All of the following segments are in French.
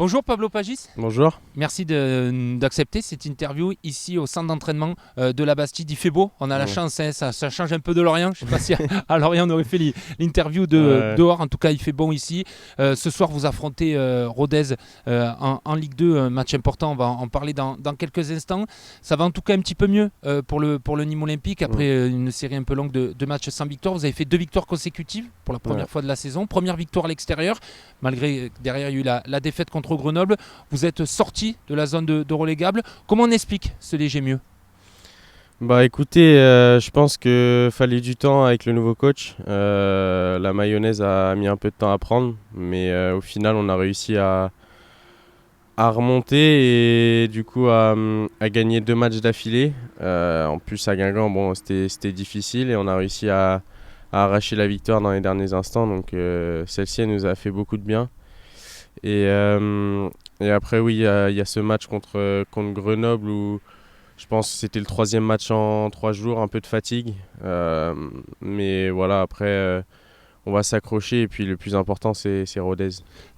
Bonjour Pablo Pagis, Bonjour. merci d'accepter cette interview ici au centre d'entraînement de la Bastide. Il fait beau, on a la Ouais. chance, hein, ça change un peu de Lorient. Je ne sais pas si à Lorient on aurait fait l'interview Ouais. dehors, en tout cas il fait bon ici. Ce soir vous affrontez Rodez en Ligue 2, un match important, on va en parler dans quelques instants. Ça va en tout cas un petit peu mieux pour le Nîmes Olympique Mm. après une série un peu longue de matchs sans victoire. Vous avez fait 2 victoires consécutives pour la Ouais. première fois de la saison, première victoire à l'extérieur, malgré derrière il y a eu la défaite contre Grenoble. Vous êtes sorti de la zone de relégable. Comment on explique ce léger mieux? Bah écoutez, je pense que fallait du temps avec le nouveau coach. La mayonnaise a mis un peu de temps à prendre, mais au final on a réussi à remonter et du coup à gagner 2 matchs d'affilée. En plus à Guingamp, bon, c'était difficile et on a réussi à arracher la victoire dans les derniers instants. Donc celle-ci elle nous a fait beaucoup de bien. Et, euh, et après oui, il y a ce match contre Grenoble où je pense que c'était le 3e match en 3 jours, un peu de fatigue. Mais voilà, après, on va s'accrocher. Et puis le plus important, c'est Rodez.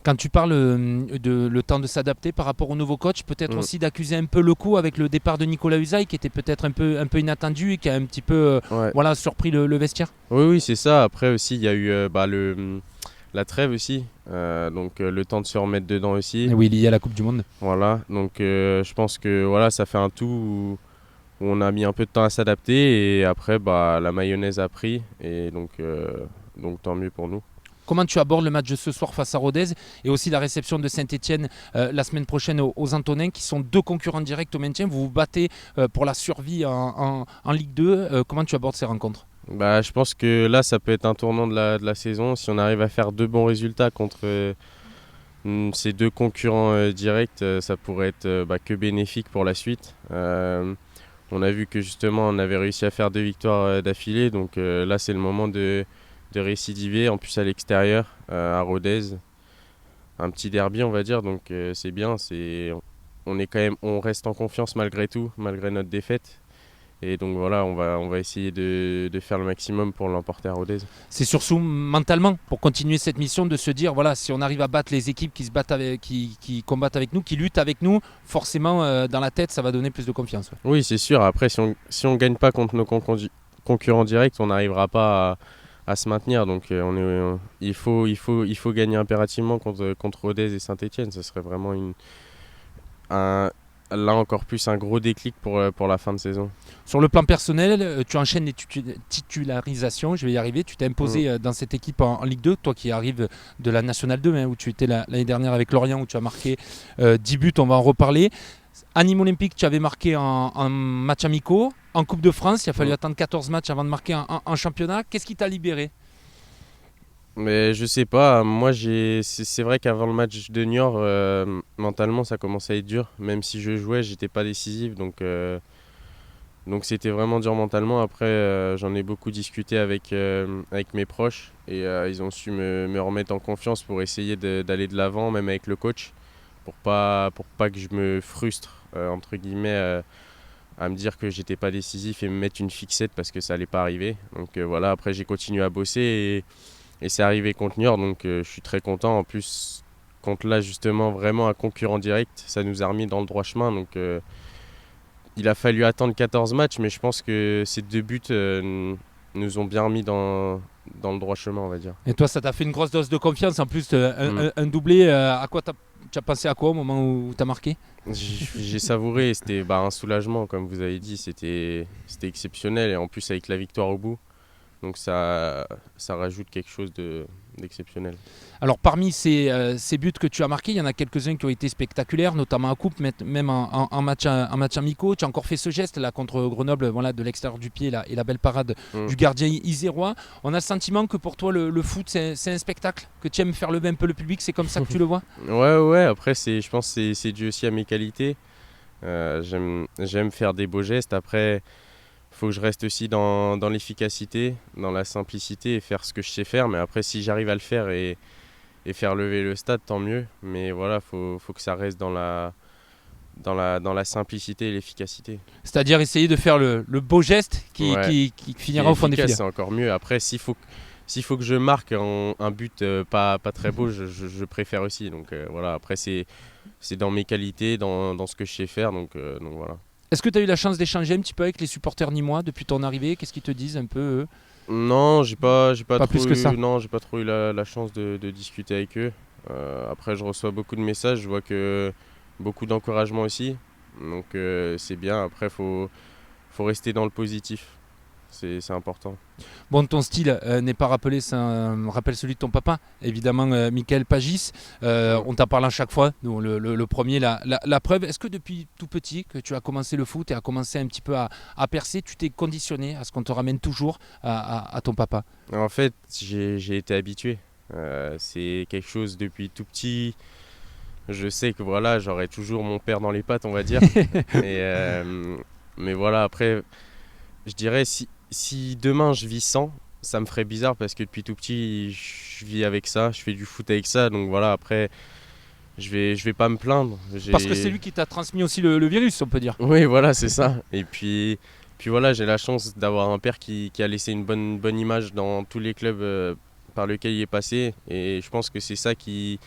Quand tu parles de le temps de s'adapter par rapport au nouveau coach, peut-être Mm. aussi d'accuser un peu le coup avec le départ de Nicolas Usaï qui était peut-être un peu inattendu et qui a un petit peu Ouais. voilà, surpris le vestiaire. Oui, oui, c'est ça. Après aussi, il y a eu la trêve aussi. Donc le temps de se remettre dedans aussi. Et oui, lié à la Coupe du Monde. Voilà. Donc je pense que voilà, ça fait un tout où on a mis un peu de temps à s'adapter. Et après, bah, la mayonnaise a pris. Et donc tant mieux pour nous. Comment tu abordes le match de ce soir face à Rodez et aussi la réception de Saint-Etienne la semaine prochaine aux Antonins qui sont 2 concurrents directs au maintien. Vous vous battez pour la survie en Ligue 2. Comment tu abordes ces rencontres? Bah, je pense que là, ça peut être un tournant de la saison. Si on arrive à faire 2 bons résultats contre ces 2 concurrents directs, ça pourrait être que bénéfique pour la suite. On a vu que justement, on avait réussi à faire 2 victoires d'affilée. Donc là, c'est le moment de récidiver. En plus, à l'extérieur, à Rodez. Un petit derby, on va dire. Donc c'est bien. On reste en confiance malgré tout, malgré notre défaite. Et donc voilà, on va essayer de faire le maximum pour l'emporter à Rodez. C'est surtout mentalement pour continuer cette mission de se dire voilà, si on arrive à battre les équipes qui se battent qui combattent avec nous, qui luttent avec nous, forcément dans la tête ça va donner plus de confiance. Ouais. Oui, c'est sûr. Après, si on gagne pas contre nos concurrents directs, on n'arrivera pas à se maintenir. Donc il faut gagner impérativement contre Rodez et Saint-Etienne. Ce serait vraiment un, là encore plus un gros déclic pour la fin de saison. Sur le plan personnel, tu enchaînes les titularisations, je vais y arriver. Tu t'es imposé dans cette équipe en Ligue 2, toi qui arrives de la Nationale 2, hein, où tu étais l'année dernière avec Lorient, où tu as marqué 10 buts, on va en reparler. À Nîmes Olympique, tu avais marqué en match amicaux. En Coupe de France, il a fallu attendre 14 matchs avant de marquer en championnat. Qu'est-ce qui t'a libéré? Mais je sais pas, moi c'est vrai qu'avant le match de Niort, mentalement ça commençait à être dur. Même si je jouais, j'étais pas décisif, donc c'était vraiment dur mentalement. Après, j'en ai beaucoup discuté avec mes proches et ils ont su me remettre en confiance pour essayer d'aller de l'avant, même avec le coach, pour pas que je me frustre, entre guillemets, à me dire que j'étais pas décisif et me mettre une fixette parce que ça allait pas arriver. Donc voilà, après j'ai continué à bosser et c'est arrivé contre Niort, donc je suis très content. En plus, contre là justement vraiment un concurrent direct, ça nous a remis dans le droit chemin. Donc il a fallu attendre 14 matchs, mais je pense que ces 2 buts nous ont bien remis dans le droit chemin, on va dire. Et toi, ça t'a fait une grosse dose de confiance. En plus, Mm. un doublé, à quoi tu as pensé à quoi au moment où tu as marqué? J'ai savouré, c'était un soulagement, comme vous avez dit, c'était exceptionnel. Et en plus avec la victoire au bout, donc ça rajoute quelque chose d'exceptionnel. Alors parmi ces buts que tu as marqués, il y en a quelques-uns qui ont été spectaculaires, notamment en coupe, même en match amicaux. Tu as encore fait ce geste là contre Grenoble, voilà, de l'extérieur du pied là, et la belle parade Mm. du gardien isérois. On a le sentiment que pour toi le foot c'est un spectacle, que tu aimes faire lever un peu le public, c'est comme ça que tu le vois? Ouais, après je pense que c'est dû aussi à mes qualités. J'aime faire des beaux gestes. Après, faut que je reste aussi dans l'efficacité, dans la simplicité et faire ce que je sais faire. Mais après, si j'arrive à le faire et faire lever le stade, tant mieux. Mais voilà, faut que ça reste dans la simplicité et l'efficacité. C'est-à-dire essayer de faire le beau geste Ouais. qui Qui finira est au fond des efficace, filets. c'est encore mieux. Après, s'il faut que je marque un but pas très beau, je préfère aussi. Donc voilà, après c'est dans mes qualités, dans ce que je sais faire. Donc voilà. Est-ce que tu as eu la chance d'échanger un petit peu avec les supporters nîmois depuis ton arrivée? Qu'est-ce qu'ils te disent un peu eux? Non, j'ai pas Pas trop plus que ça. eu, non, j'ai pas trop eu la chance de discuter avec eux. Après, je reçois beaucoup de messages, je vois que beaucoup d'encouragement aussi. Donc c'est bien. Après, faut rester dans le positif. C'est important. Bon, ton style n'est pas rappelé, ça rappelle celui de ton papa, évidemment, Michael Pagis. On t'en parle à chaque fois, nous, le premier, la preuve. Est-ce que depuis tout petit, que tu as commencé le foot et as commencé un petit peu à percer, tu t'es conditionné à ce qu'on te ramène toujours à ton papa? En fait, j'ai été habitué. C'est quelque chose depuis tout petit. Je sais que voilà, j'aurai toujours mon père dans les pattes, on va dire. Mais voilà, après, je dirais si demain je vis sans, ça me ferait bizarre parce que depuis tout petit, je vis avec ça, je fais du foot avec ça. Donc voilà, après, je vais pas me plaindre. Parce que c'est lui qui t'a transmis aussi le virus, on peut dire. Oui, voilà, c'est ça. Et puis voilà, j'ai la chance d'avoir un père qui a laissé une bonne image dans tous les clubs par lesquels il est passé. Et je pense que c'est ça qui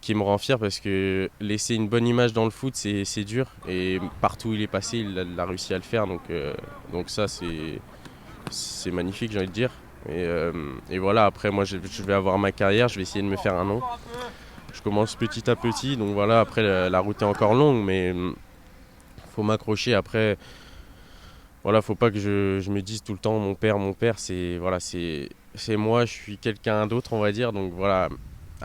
me rend fier parce que laisser une bonne image dans le foot, c'est dur. Et partout où il est passé, il a réussi à le faire. Donc ça, c'est magnifique, j'ai envie de dire. Et voilà, après, moi, je vais avoir ma carrière, je vais essayer de me faire un nom. Je commence petit à petit, donc voilà, après, la route est encore longue, mais faut m'accrocher. Après, voilà, faut pas que je me dise tout le temps mon père, c'est voilà, c'est moi, je suis quelqu'un d'autre, on va dire. Donc voilà.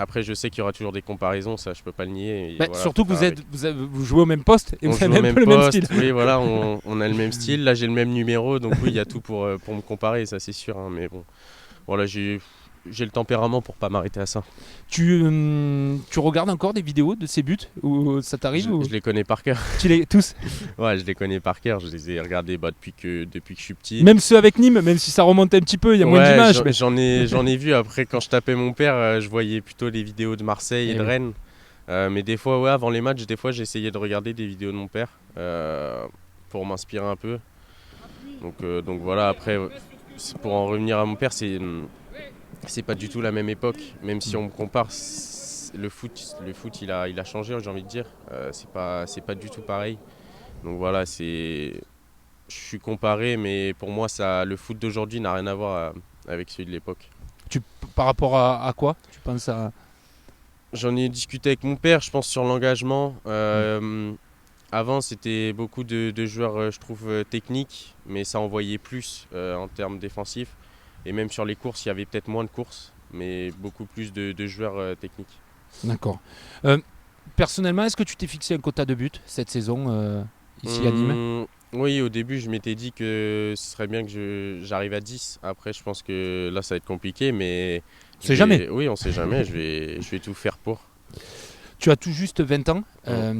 Après, je sais qu'il y aura toujours des comparaisons, ça je peux pas le nier. Et voilà, Surtout faut que faire avec. vous jouez au même poste et On vous joue avez au un même peu le même poste, style. oui, voilà, on a le même style. Là, j'ai le même numéro, donc oui, il y a tout pour me comparer, ça c'est sûr. Hein, mais bon, voilà, j'ai le tempérament pour pas m'arrêter à ça. Tu regardes encore des vidéos de ces buts ou ça t'arrive ou... Je les connais par cœur. Tu les tous? Ouais, je les connais par cœur. Je les ai regardés depuis que je suis petit. Même ceux avec Nîmes, même si ça remonte un petit peu, il y a moins d'images. Mais... J'en ai vu. Après, quand je tapais mon père, je voyais plutôt les vidéos de Marseille et de Rennes. Mais des fois, ouais, avant les matchs, des fois, j'essayais de regarder des vidéos de mon père pour m'inspirer un peu. Donc voilà, après, pour en revenir à mon père, c'est pas du tout la même époque. Même si on me compare, le foot il a changé, j'ai envie de dire. C'est pas du tout pareil. Donc voilà, je suis comparé, mais pour moi, le foot d'aujourd'hui n'a rien à voir avec celui de l'époque. Par rapport à quoi tu penses à... J'en ai discuté avec mon père, je pense, sur l'engagement. Avant, c'était beaucoup de joueurs, je trouve, techniques, mais ça envoyait plus en termes défensifs. Et même sur les courses, il y avait peut-être moins de courses, mais beaucoup plus de joueurs techniques. D'accord. Personnellement, est-ce que tu t'es fixé un quota de buts cette saison ici à Nîmes? Oui, au début, je m'étais dit que ce serait bien que j'arrive à 10. Après, je pense que là, ça va être compliqué, mais... On sait jamais. Oui, on sait jamais, je vais tout faire pour. Tu as tout juste 20 ans,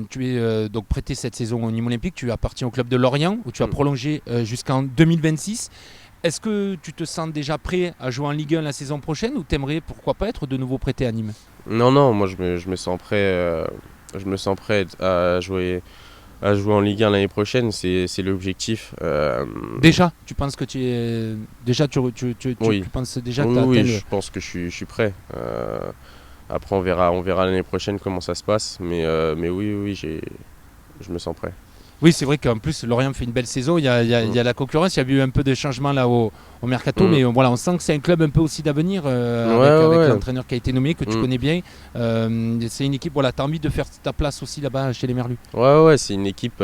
tu es donc prêté cette saison au Nîmes Olympique, tu appartiens au club de Lorient où tu as prolongé jusqu'en 2026. Est-ce que tu te sens déjà prêt à jouer en Ligue 1 la saison prochaine ou t'aimerais pourquoi pas être de nouveau prêté à Nîmes? Non, moi je me sens prêt, à jouer en Ligue 1 l'année prochaine, c'est l'objectif. Déjà, tu penses que tu es déjà Oui. tu penses déjà que Oui, je pense que je suis prêt. Après on verra l'année prochaine comment ça se passe, mais oui, je me sens prêt. Oui, c'est vrai qu'en plus Lorient fait une belle saison, il y a la concurrence, il y a eu un peu de changement là au mercato, mais voilà, on sent que c'est un club un peu aussi d'avenir avec l'entraîneur qui a été nommé, que tu connais bien. C'est une équipe, voilà, tu as envie de faire ta place aussi là-bas chez les Merlus. Ouais, c'est une équipe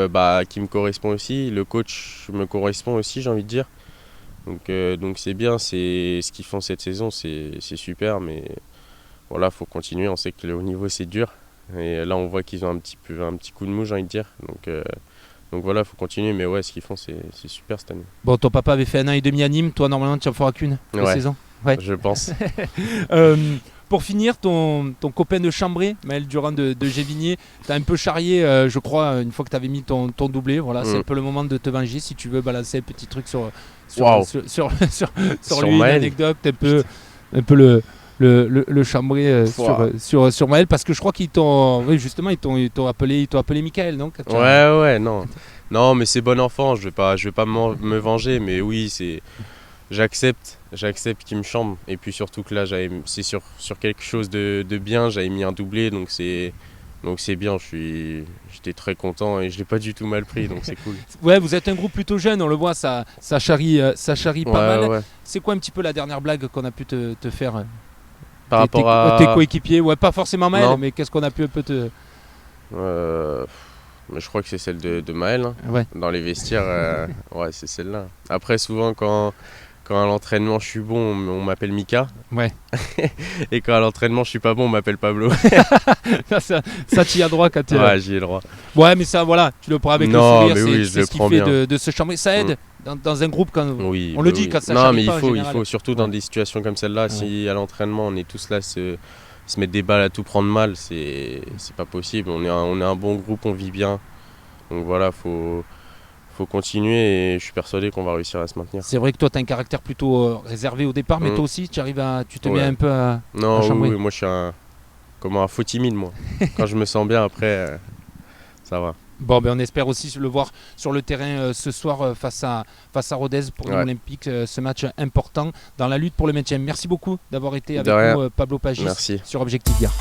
qui me correspond aussi, le coach me correspond aussi, j'ai envie de dire. Donc c'est bien, c'est ce qu'ils font cette saison, c'est super, mais voilà, faut continuer, on sait que le haut niveau c'est dur. Et là on voit qu'ils ont un petit coup de mou, j'ai envie de dire. Donc voilà, il faut continuer, mais ouais, ce qu'ils font, c'est super cette année. Bon, ton papa avait fait 1 an et demi à Nîmes, toi normalement tu en feras qu'une saison. Ouais, je pense. Pour finir, ton copain de Chambray, Maël Durand de Gévigné, t'as un peu charrié, je crois, une fois que tu avais mis ton doublé. Voilà, c'est un peu le moment de te venger si tu veux balancer un petit truc sur lui, une anecdote, un peu le Chambray sur Maël, parce que je crois qu'ils t'ont appelé Michael, donc. Ouais, non, mais c'est bon enfant, je vais pas me venger, mais oui, j'accepte qu'il me chambre. Et puis surtout que là, c'est sur quelque chose de bien, j'avais mis un doublé, donc c'est bien. J'étais très content et je l'ai pas du tout mal pris, donc c'est cool. Ouais, vous êtes un groupe plutôt jeune, on le voit, ça charrie pas mal. Ouais. C'est quoi un petit peu la dernière blague qu'on a pu te faire Par rapport à tes coéquipiers? Ouais, pas forcément Maël, Non. mais qu'est-ce qu'on a pu un peu te... Mais je crois que c'est celle de Maël, hein. Ouais. Dans les vestiaires, ouais, c'est celle-là. Après, souvent, quand à l'entraînement je suis bon, on m'appelle Mika. Ouais. Et quand à l'entraînement je suis pas bon, on m'appelle Pablo. ça tu y as droit quand tu... Ouais, j'y ai le droit. Ouais, mais ça, voilà, tu le prends avec Non, le mais sourire, oui, je c'est le ce qui prends fait bien. de se chambrer. Ça aide dans un groupe quand Oui, on le dit quand ça non, charrie mais pas, en il général. faut surtout dans des situations comme celle-là, si à l'entraînement on est tous là se mettre des balles à tout prendre mal, c'est pas possible. On est un bon groupe, on vit bien. Donc voilà, faut continuer et je suis persuadé qu'on va réussir à se maintenir. C'est vrai que toi tu as un caractère plutôt réservé au départ, mais toi aussi tu te mets un peu à chambrer. Oui, moi je suis un faux timide, moi. Quand je me sens bien après, ça va. Bon, ben on espère aussi le voir sur le terrain ce soir face à Rodez pour l'Olympique, ce match important dans la lutte pour le maintien. Merci beaucoup d'avoir été avec nous, Pablo Pagis, sur Objectif Gare.